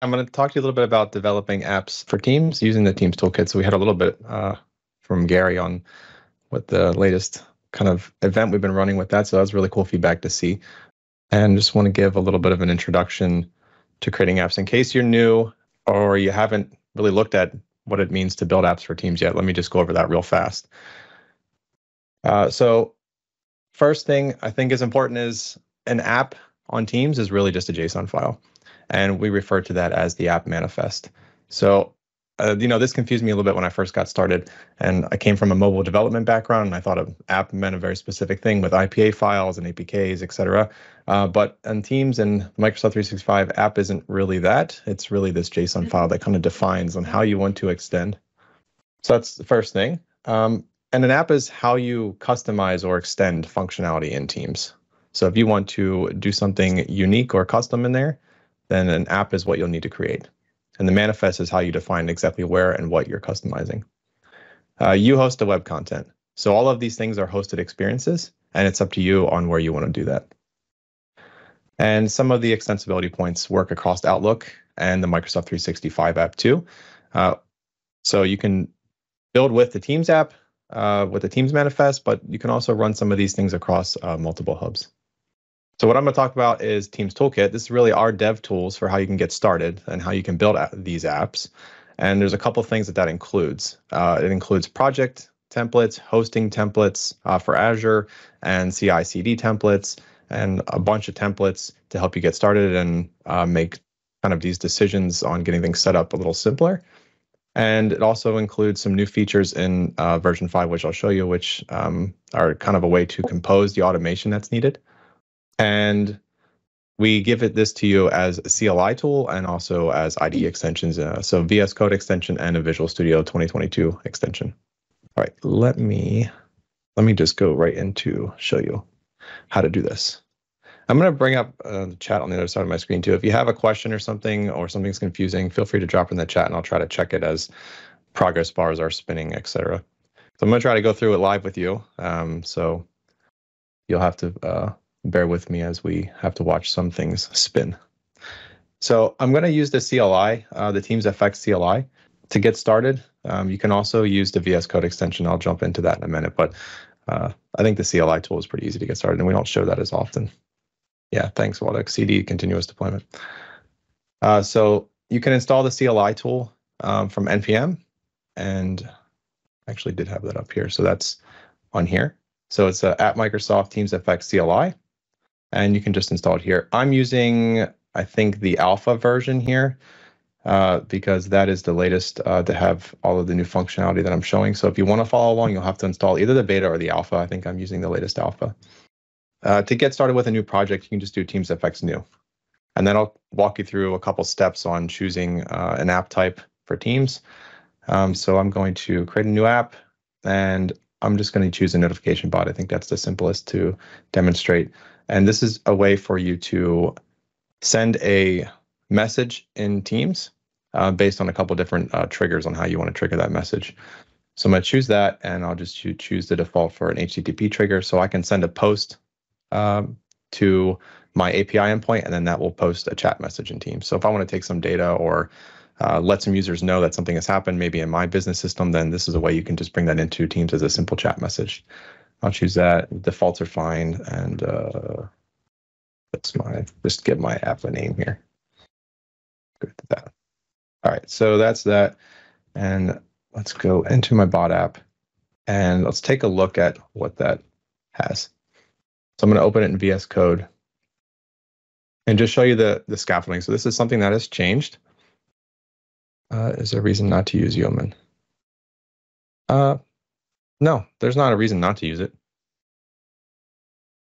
I'm going to talk to you a little bit about developing apps for Teams using the Teams Toolkit. So we had a little bit from Gary on what the latest kind of event we've been running with that. So that was really cool feedback to see. And just want to give a little bit of an introduction to creating apps. In case you're new or you haven't really looked at what it means to build apps for Teams yet, let me just go over that real fast. So first thing I think is important is an app on Teams is really just a JSON file. And we refer to that as the app manifest. So, this confused me a little bit when I first got started. And I came from a mobile development background, and I thought an app meant a very specific thing with IPA files and APKs, et cetera. But on Teams and Microsoft 365, app isn't really that. It's really this JSON file that kind of defines on how you want to extend. So that's the first thing. And an app is how you customize or extend functionality in Teams. So if you want to do something unique or custom in there, then an app is what you'll need to create. And the manifest is how you define exactly where and what you're customizing. You host the web content. So all of these things are hosted experiences, and it's up to you on where you want to do that. And some of the extensibility points work across Outlook and the Microsoft 365 app too. So you can build with the Teams app, with the Teams manifest, but you can also run some of these things across multiple hubs. So what I'm going to talk about is Teams Toolkit. This is really our dev tools for how you can get started and how you can build these apps. And there's a couple things that includes. It includes project templates, hosting templates for Azure, and CI/CD templates, and a bunch of templates to help you get started and make kind of these decisions on getting things set up a little simpler. And it also includes some new features in version 5, which I'll show you, which are kind of a way to compose the automation that's needed. And we give this to you as a CLI tool and also as IDE extensions, so VS Code extension and a Visual Studio 2022 extension. All right, let me just go right into show you how to do this. I'm going to bring up the chat on the other side of my screen too. If you have a question or something's confusing, feel free to drop in the chat and I'll try to check it as progress bars are spinning, etc. So I'm going to try to go through it live with you. So you'll have to bear with me as we have to watch some things spin. So I'm going to use the CLI, the Teams FX CLI, to get started. You can also use the VS Code extension. I'll jump into that in a minute, but I think the CLI tool is pretty easy to get started, and we don't show that as often. Yeah, thanks, Waldek. CD, continuous deployment. So you can install the CLI tool from NPM, and I actually did have that up here. So that's on here. So it's at Microsoft Teams FX CLI. And you can just install it here. I'm using, I think, the alpha version here because that is the latest to have all of the new functionality that I'm showing. So if you want to follow along, you'll have to install either the beta or the alpha. I think I'm using the latest alpha. To get started with a new project, you can just do Teams FX New. And then I'll walk you through a couple steps on choosing an app type for Teams. So I'm going to create a new app, and I'm just going to choose a notification bot. I think that's the simplest to demonstrate. And this is a way for you to send a message in Teams based on a couple different triggers on how you want to trigger that message. So I'm going to choose that, and I'll just choose the default for an HTTP trigger. So I can send a post to my API endpoint, and then that will post a chat message in Teams. So if I want to take some data or let some users know that something has happened, maybe in my business system, then this is a way you can just bring that into Teams as a simple chat message. I'll choose that. Defaults are fine, and just give my app a name here. Good at that. All right, so that's that, and let's go into my bot app, and let's take a look at what that has. So I'm going to open it in VS Code, and just show you the scaffolding. So this is something that has changed. Is there a reason not to use Yeoman? No, there's not a reason not to use it.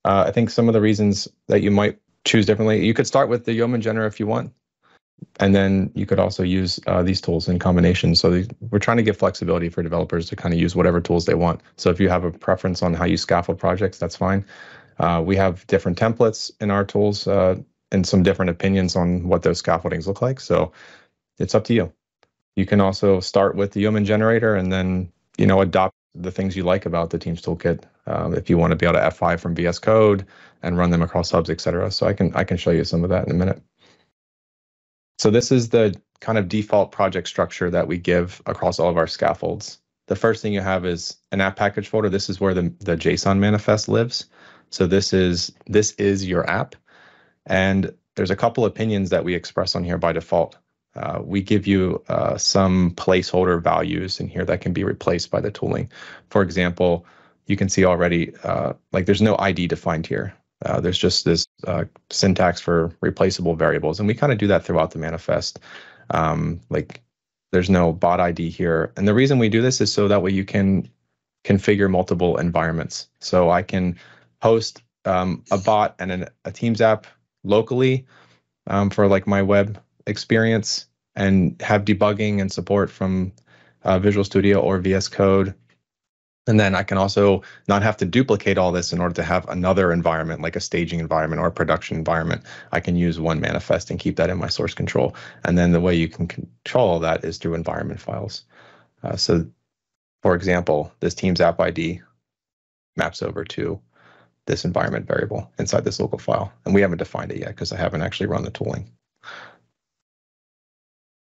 I think some of the reasons that you might choose differently, you could start with the Yeoman Genera if you want, and then you could also use these tools in combination. So we're trying to give flexibility for developers to kind of use whatever tools they want. So if you have a preference on how you scaffold projects, that's fine. We have different templates in our tools and some different opinions on what those scaffoldings look like. So it's up to you. You can also start with the Yeoman generator and then, adopt the things you like about the Teams Toolkit. If you want to be able to F5 from VS Code and run them across hubs, etc. So I can show you some of that in a minute. So this is the kind of default project structure that we give across all of our scaffolds. The first thing you have is an app package folder. This is where the JSON manifest lives. So this is your app. And there's a couple opinions that we express on here by default. We give you some placeholder values in here that can be replaced by the tooling. For example, you can see already, like there's no ID defined here. There's just this syntax for replaceable variables. And we kind of do that throughout the manifest. Like there's no bot ID here. And the reason we do this is so that way you can configure multiple environments. So I can host a bot and a Teams app locally for like my web experience and have debugging and support from Visual Studio or VS Code. And then I can also not have to duplicate all this in order to have another environment, like a staging environment or a production environment. I can use one manifest and keep that in my source control. And then the way you can control all that is through environment files. So for example, this Teams app ID maps over to this environment variable inside this local file. And we haven't defined it yet because I haven't actually run the tooling.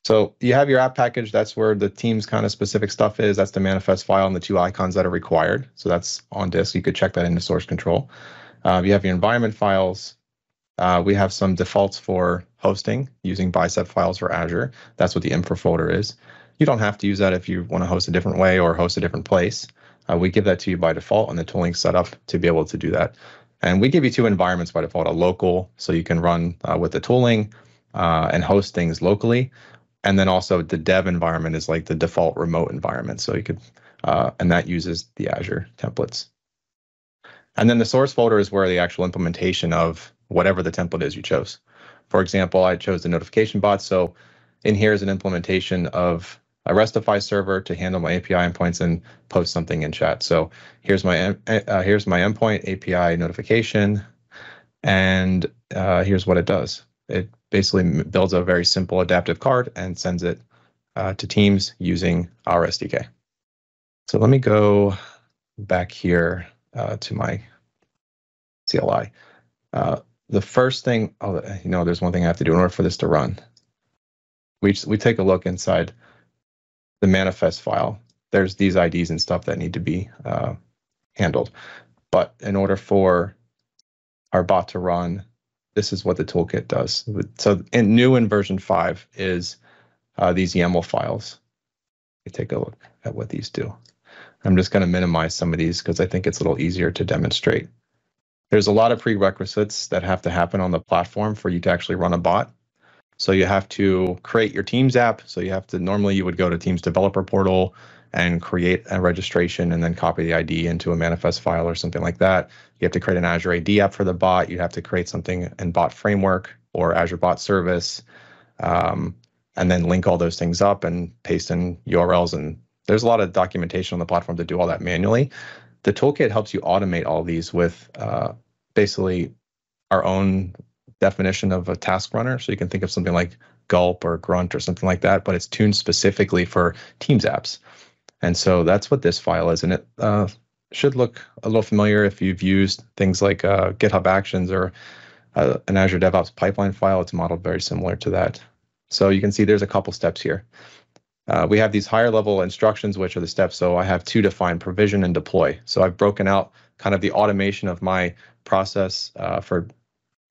So you have your app package. That's where the Teams kind of specific stuff is. That's the manifest file and the two icons that are required. So that's on disk. You could check that into source control. You have your environment files. We have some defaults for hosting using bicep files for Azure. That's what the infra folder is. You don't have to use that if you want to host a different way or host a different place. We give that to you by default, and the tooling's set up to be able to do that. And we give you two environments by default, a local, so you can run with the tooling and host things locally. And then also the dev environment is like the default remote environment. So you could, and that uses the Azure templates. And then the source folder is where the actual implementation of whatever the template is you chose. For example, I chose the notification bot. So in here is an implementation of a RESTify server to handle my API endpoints and post something in chat. So here's my endpoint API notification, and here's what it does. It basically builds a very simple adaptive card and sends it to Teams using our SDK. So let me go back here to my CLI. The first thing, there's one thing I have to do in order for this to run. We take a look inside the manifest file. There's these IDs and stuff that need to be handled. But in order for our bot to run, this is what the toolkit does. So in version 5 is these YAML files. Let me take a look at what these do. I'm just going to minimize some of these because I think it's a little easier to demonstrate. There's a lot of prerequisites that have to happen on the platform for you to actually run a bot. So you have to create your Teams app. So normally you would go to Teams developer portal and create a registration and then copy the ID into a manifest file or something like that. You have to create an Azure AD app for the bot. You have to create something in Bot Framework or Azure Bot Service, and then link all those things up and paste in URLs. And there's a lot of documentation on the platform to do all that manually. The toolkit helps you automate all these with basically our own definition of a task runner. So you can think of something like Gulp or Grunt or something like that, but it's tuned specifically for Teams apps. And so that's what this file is. And it should look a little familiar if you've used things like GitHub Actions or an Azure DevOps pipeline file. It's modeled very similar to that. So you can see there's a couple steps here. We have these higher level instructions, which are the steps. So I have two defined: provision and deploy. So I've broken out kind of the automation of my process for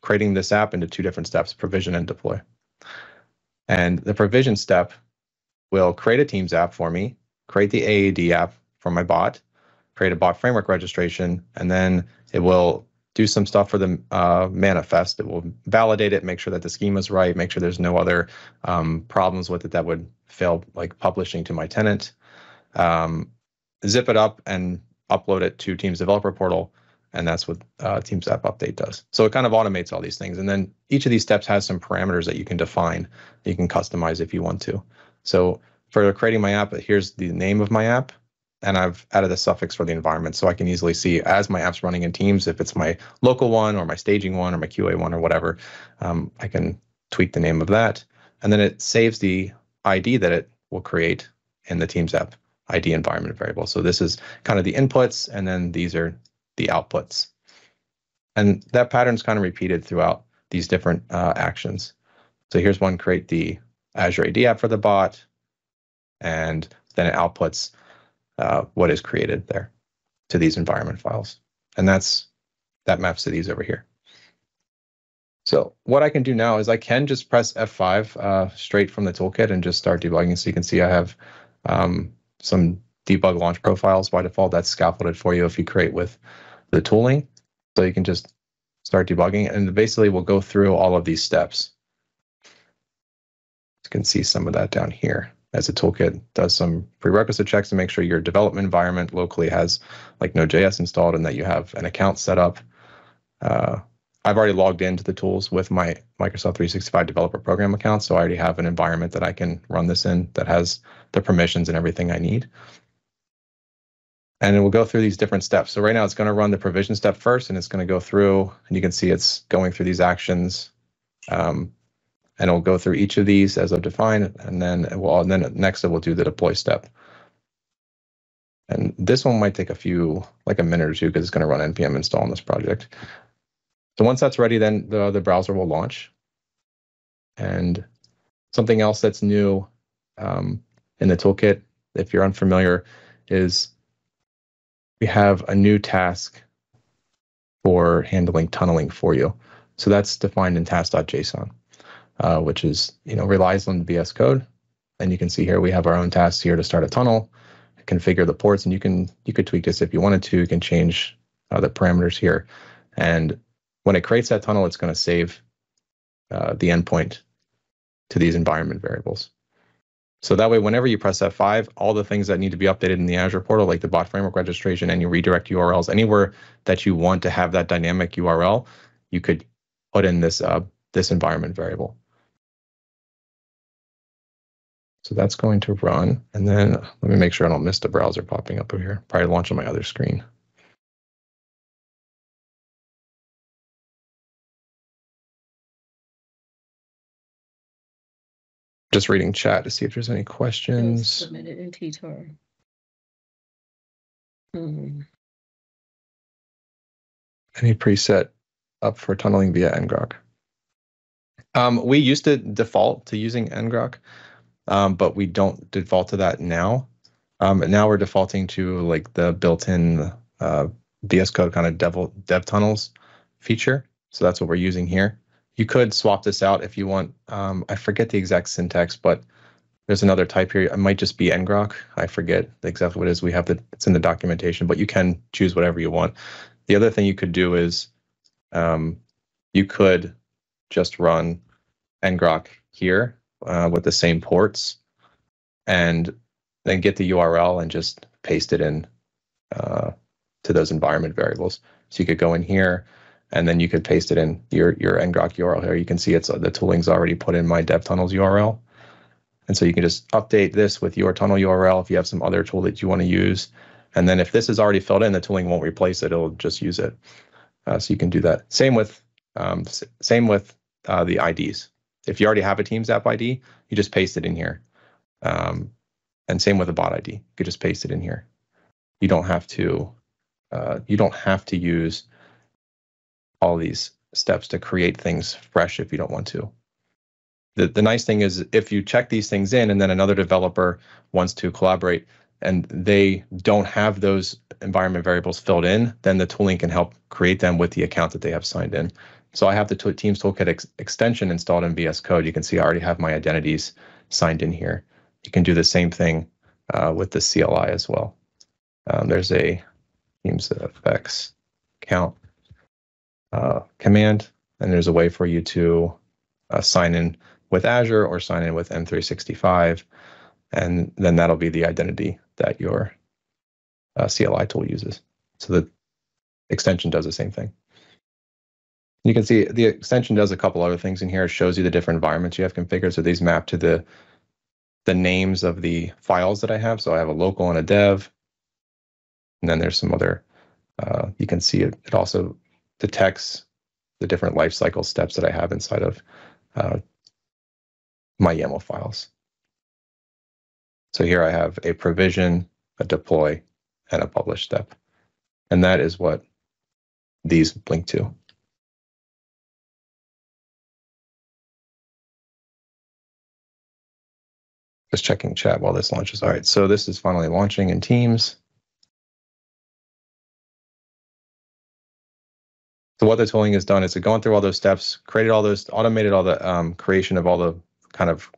creating this app into two different steps: provision and deploy. And the provision step will create a Teams app for me, create the AAD app for my bot, create a bot framework registration, and then it will do some stuff for the manifest. It will validate it, make sure that the schema is right, make sure there's no other problems with it that would fail, like publishing to my tenant, zip it up and upload it to Teams developer portal. And that's what Teams app update does. So it kind of automates all these things. And then each of these steps has some parameters that you can define, that you can customize if you want to. So for creating my app, here's the name of my app. And I've added a suffix for the environment. So I can easily see as my app's running in Teams, if it's my local one or my staging one or my QA one or whatever, I can tweak the name of that. And then it saves the ID that it will create in the Teams app ID environment variable. So this is kind of the inputs, and then these are the outputs. And that pattern is kind of repeated throughout these different actions. So here's one, create the Azure AD app for the bot, and then it outputs what is created there to these environment files. And that maps to these over here. So what I can do now is I can just press F5 straight from the toolkit and just start debugging. So you can see I have some debug launch profiles by default. That's scaffolded for you if you create with the tooling. So you can just start debugging, and basically we'll go through all of these steps. You can see some of that down here as the toolkit does some prerequisite checks to make sure your development environment locally has like Node.js installed and that you have an account set up. I've already logged into the tools with my Microsoft 365 developer program account, so I already have an environment that I can run this in that has the permissions and everything I need. And it will go through these different steps. So right now it's going to run the provision step first, and it's going to go through, and you can see it's going through these actions. And it'll go through each of these as I've defined, and then next it will do the deploy step. And this one might take like a minute or two, because it's going to run npm install on this project. So once that's ready, then the browser will launch. And something else that's new in the toolkit, if you're unfamiliar, is we have a new task for handling tunneling for you. So that's defined in task.json. Which is, relies on the VS Code. And you can see here we have our own tasks here to start a tunnel, configure the ports, and you could tweak this if you wanted to. You can change the parameters here. And when it creates that tunnel, it's going to save the endpoint to these environment variables. So that way, whenever you press F5, all the things that need to be updated in the Azure portal, like the bot framework registration and your redirect URLs, anywhere that you want to have that dynamic URL, you could put in this environment variable. So that's going to run, and then let me make sure I don't miss the browser popping up over here. Probably launch on my other screen. Just reading chat to see if there's any questions. Submitted in TTAR. Any preset up for tunneling via ngrok? We used to default to using ngrok, but we don't default to that now. Now we're defaulting to like the built-in VS Code kind of dev tunnels feature. So that's what we're using here. You could swap this out if you want. I forget the exact syntax, but there's another type here. It might just be ngrok. I forget exactly what it is. It's in the documentation, but you can choose whatever you want. The other thing you could do is you could just run ngrok here with the same ports, and then get the URL and just paste it in to those environment variables. So you could go in here, and then you could paste it in your ngrok URL here. You can see the tooling's already put in my dev tunnels URL. And so you can just update this with your tunnel URL if you have some other tool that you want to use. And then if this is already filled in, the tooling won't replace it. It'll just use it. So you can do that. Same with the IDs. If you already have a Teams app ID, you just paste it in here. And same with a bot ID. You could just paste it in here. You don't have to use all these steps to create things fresh if you don't want to. The nice thing is if you check these things in and then another developer wants to collaborate and they don't have those environment variables filled in, then the tooling can help create them with the account that they have signed in. So I have the Teams Toolkit extension installed in VS Code. You can see I already have my identities signed in here. You can do the same thing with the CLI as well. There's a Teams effects count command, and there's a way for you to sign in with Azure or sign in with M365, and then that'll be the identity that your CLI tool uses. So the extension does the same thing. You can see the extension does a couple other things in here. It shows you the different environments you have configured. So these map to the names of the files that I have. So I have a local and a dev. And then there's some other, you can see it also detects the different lifecycle steps that I have inside of my YAML files. So here I have a provision, a deploy, and a publish step. And that is what these link to. Just checking chat while this launches. All right, so this is finally launching in Teams. So what the tooling has done is it's gone through all those steps, created all those, automated all the creation of all the kind of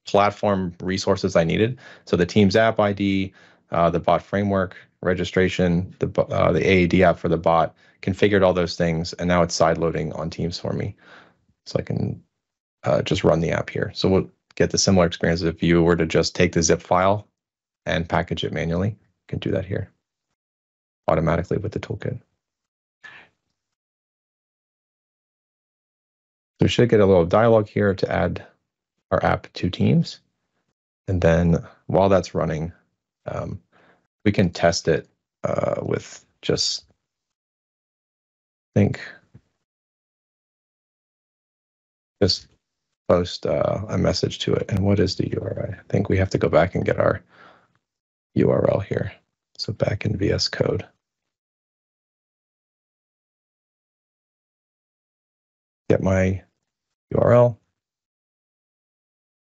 platform resources I needed. So the Teams app ID, the bot framework, registration, the AAD app for the bot, configured all those things, and now it's side loading on Teams for me. So I can just run the app here. So we'll get the similar experience if you were to just take the zip file and package it manually. You can do that here automatically with the toolkit. So we should get a little dialog here to add our app to Teams. And then while that's running, we can test it with just, just post a message to it. And what is the URI? I think we have to go back and get our URL here. So back in VS Code. Get my URL.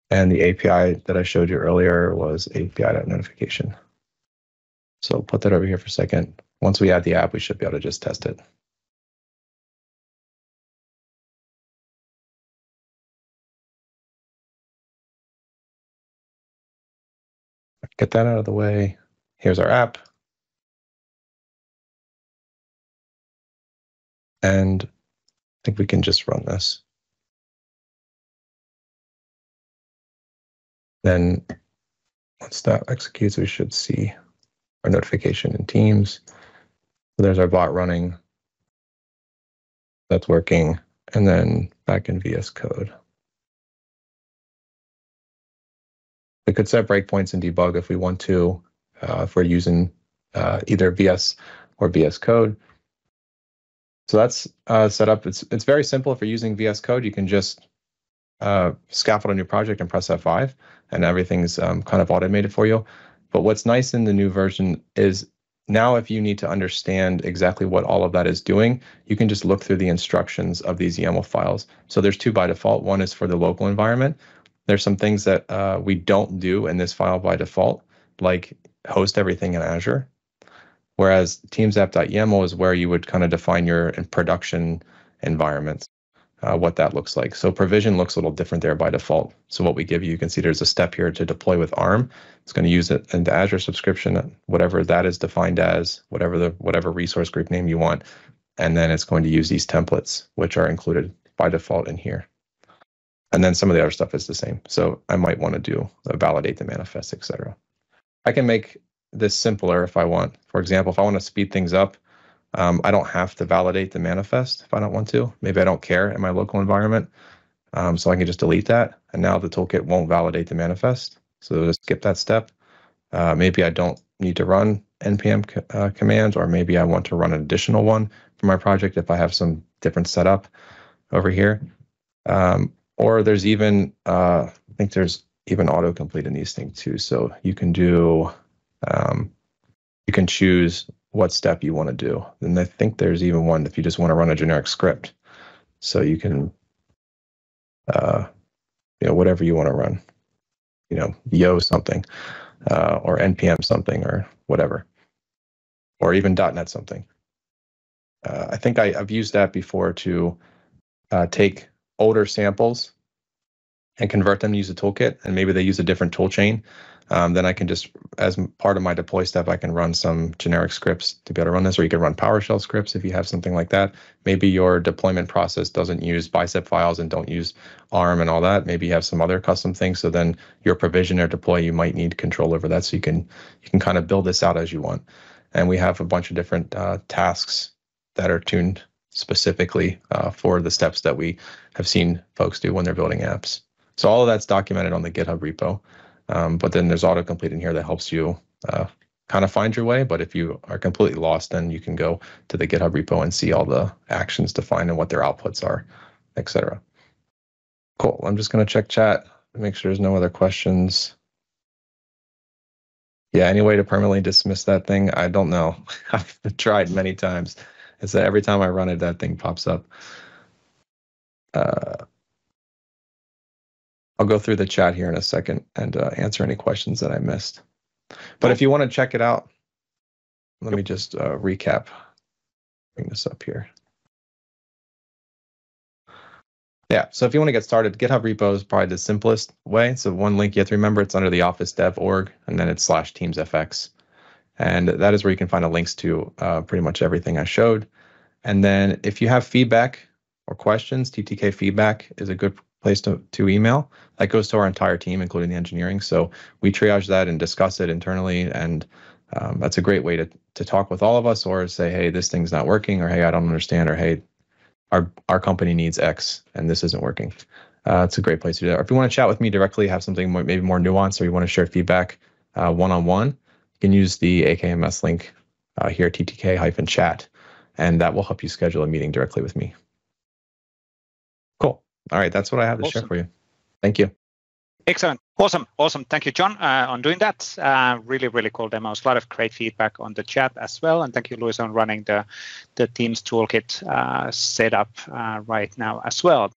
And the API that I showed you earlier was API.notification. So put that over here for a second. Once we add the app, we should be able to just test it. Get that out of the way. Here's our app. And I think we can just run this. Then once that executes, we should see our notification in Teams. So there's our bot running. That's working. And then back in VS Code. We could set breakpoints and debug if we want to, if we're using either VS or VS Code. So that's set up. It's very simple. If you're using VS Code, you can just scaffold a new project and press F5, and everything's kind of automated for you. But what's nice in the new version is now if you need to understand exactly what all of that is doing, you can just look through the instructions of these YAML files. So there's two by default. One is for the local environment. There's some things that we don't do in this file by default, like host everything in Azure. Whereas teamsapp.yaml is where you would kind of define your production environments, what that looks like. So provision looks a little different there by default. So what we give you, you can see there's a step here to deploy with ARM. It's going to use it in the Azure subscription, whatever that is defined as, whatever resource group name you want. And then it's going to use these templates, which are included by default in here. And then some of the other stuff is the same. So I might want to do validate the manifest, etc. I can make this simpler if I want. For example, if I want to speed things up, I don't have to validate the manifest if I don't want to. Maybe I don't care in my local environment. So I can just delete that. And now the toolkit won't validate the manifest. So just skip that step. Maybe I don't need to run npm commands, or maybe I want to run an additional one for my project if I have some different setup over here. Or there's even, I think there's even autocomplete in these things too. So you can do, you can choose what step you want to do. And I think there's even one if you just want to run a generic script. So you can, whatever you want to run, yo something, or npm something, or whatever, or even .NET something. I think I've used that before to take older samples and convert them to use a toolkit, and maybe they use a different tool chain. Then I can just, as part of my deploy step, I can run some generic scripts to be able to run this, or you can run PowerShell scripts if you have something like that. Maybe your deployment process doesn't use bicep files and don't use ARM and all that. Maybe you have some other custom things. So then your provision or deploy, you might need control over that. So you can kind of build this out as you want. And we have a bunch of different tasks that are tuned specifically for the steps that we have seen folks do when they're building apps. So all of that's documented on the GitHub repo. But then there's autocomplete in here that helps you kind of find your way. But if you are completely lost, then you can go to the GitHub repo and see all the actions defined and what their outputs are, etc. Cool. I'm just going to check chat to make sure there's no other questions. Yeah, any way to permanently dismiss that thing? I don't know. I've tried many times. It's that every time I run it, that thing pops up. I'll go through the chat here in a second and answer any questions that I missed. But if you want to check it out, let me just recap. Bring this up here. Yeah, so if you want to get started, GitHub repo is probably the simplest way. So one link you have to remember, it's under the Office Dev org, and then it's /TeamsFX. And that is where you can find the links to pretty much everything I showed. And then if you have feedback or questions, ttkfeedback is a good place to email. That goes to our entire team, including the engineering. So we triage that and discuss it internally. And that's a great way to talk with all of us, or say, hey, this thing's not working, or hey, I don't understand, or hey, our company needs X and this isn't working. It's a great place to do that. Or if you want to chat with me directly, have something maybe more nuanced, or you want to share feedback one-on-one, you can use the AKMS link here, ttk-chat, and that will help you schedule a meeting directly with me. Cool. All right, that's what I have to share for you. Thank you. Excellent. Awesome. Thank you, John, on doing that. Really cool demos. A lot of great feedback on the chat as well. And thank you, Luis, on running the Teams Toolkit setup right now as well.